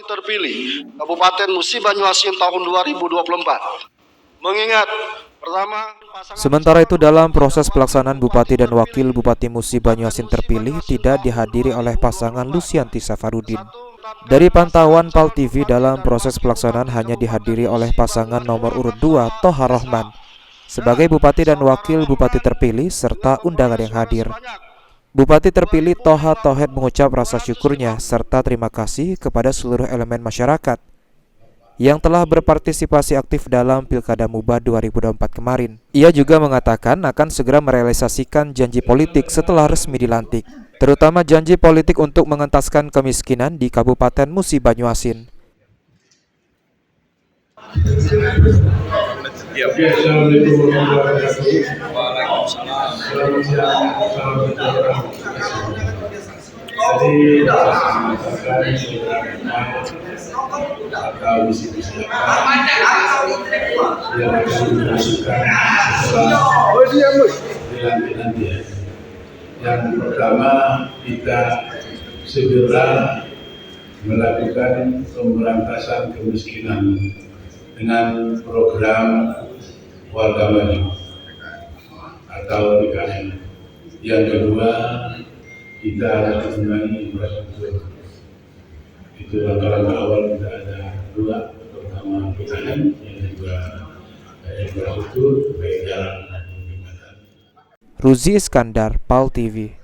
terpilih Kabupaten Musi Banyuasin tahun 2024. Mengingat pertama, sementara itu dalam proses pelaksanaan Bupati dan Wakil Bupati Musi Banyuasin terpilih tidak dihadiri oleh pasangan Lucianti Safarudin. Dari pantauan PAL TV dalam proses pelaksanaan hanya dihadiri oleh pasangan nomor urut 2 Toha Rohman sebagai Bupati dan Wakil Bupati terpilih serta undangan yang hadir. Bupati terpilih Toha Tohed mengucap rasa syukurnya serta terima kasih kepada seluruh elemen masyarakat yang telah berpartisipasi aktif dalam Pilkada Muba 2024 kemarin. Ia juga mengatakan akan segera merealisasikan janji politik setelah resmi dilantik, terutama janji politik untuk mengentaskan kemiskinan di Kabupaten Musi Banyuasin. Assalamualaikum warahmatullahi wabarakatuh. Waalaikumsalam. Selamat siang, salam sejahtera. Tadi mengatakan atau misi-misi yang akan dimasukkan setelah nanti ya. Yang pertama, kita segera melakukan pemberantasan kemiskinan dengan program Warga Maju atau PKM. Yang kedua, kita harus membangun infrastruktur. Itu langkah-langkah awal kita ada dua, pertama PKM, yang kedua infrastruktur, baik jalan dan jembatan. Ruzi Iskandar, PAL TV.